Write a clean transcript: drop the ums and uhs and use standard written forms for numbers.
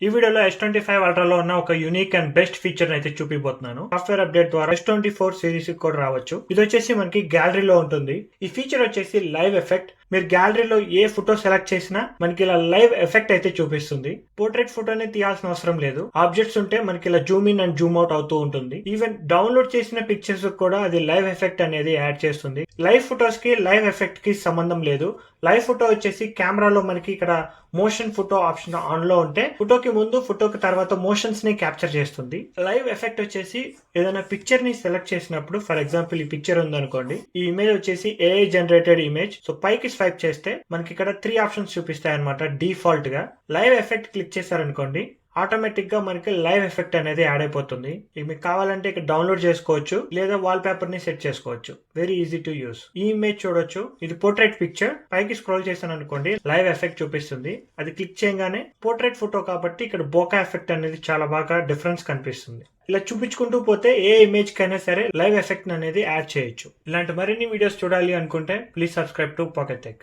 ఈ వీడియోలో S25 Ultra లో ఉన్న ఒక యూనిక్ అండ్ బెస్ట్ ఫీచర్ అయితే చూపిపోతున్నాను. సాఫ్ట్వేర్ అప్డేట్ ద్వారా S24 సిరీస్ కూడా రావచ్చు. ఇది వచ్చేసి మనకి గ్యాలరీలో ఉంటుంది. ఈ ఫీచర్ వచ్చేసి లైవ్ ఎఫెక్ట్. మీరు గ్యాలరీలో ఏ ఫోటో సెలెక్ట్ చేసినా మనకి ఇలా లైవ్ ఎఫెక్ట్ అయితే చూపిస్తుంది. పోర్ట్రేట్ ఫోటోనే తీయాల్సిన అవసరం లేదు. ఆబ్జెక్ట్స్ ఉంటే మనకి ఇలా Zoom in and Zoom out అవుతూ ఉంటుంది. ఈవెన్ డౌన్లోడ్ చేసిన పిక్చర్స్ కూడా అది లైవ్ ఎఫెక్ట్ అనేది యాడ్ చేస్తుంది. లైవ్ ఫోటోస్ కి లైవ్ ఎఫెక్ట్ కి సంబంధం లేదు. లైవ్ ఫోటో వచ్చేసి కెమెరాలో మనకి ఇక్కడ మోషన్ ఫోటో ఆప్షన్ ఆన్ లో ఉంటే ఫోటోకి ముందు ఫోటోకి తర్వాత మోషన్స్ ని క్యాప్చర్ చేస్తుంది. లైవ్ ఎఫెక్ట్ వచ్చేసి ఏదైనా పిక్చర్ ని సెలెక్ట్ చేసినప్పుడు, ఫర్ ఎగ్జాంపుల్ ఈ పిక్చర్ ఉందనుకోండి, ఈ ఇమేజ్ వచ్చేసి ఏఐ జనరేటెడ్ ఇమేజ్. సో పైకి స్వైప్ చేస్తే మనకి ఇక్కడ 3 ఆప్షన్స్ చూపిస్తాయి అనమాట. డిఫాల్ట్ గా లైవ్ ఎఫెక్ట్ క్లిక్ చేశారనుకోండి, ఆటోమేటిక్ గా మనకి లైవ్ ఎఫెక్ట్ అనేది యాడ్ అయిపోతుంది. ఇక మీకు కావాలంటే ఇక్కడ డౌన్లోడ్ చేసుకోవచ్చు, లేదా వాల్ పేపర్ ని సెట్ చేసుకోవచ్చు. Very easy to use. ఈ ఇమేజ్ చూడొచ్చు, ఇది పోర్ట్రేట్ పిక్చర్. పైకి స్క్రోల్ చేశాను అనుకోండి, లైవ్ ఎఫెక్ట్ చూపిస్తుంది. అది క్లిక్ చేయగానే పోర్ట్రేట్ ఫోటో కాబట్టి ఇక్కడ బోకా ఎఫెక్ట్ అనేది చాలా బాగా డిఫరెన్స్ కనిపిస్తుంది. ఇలా చూపించుకుంటూ పోతే ఏ ఇమేజ్ కైనా సరే లైవ్ ఎఫెక్ట్ అనేది యాడ్ చేయొచ్చు. ఇలాంటి మరిన్ని వీడియోస్ చూడాలి అనుకుంటే please subscribe to pocket tech.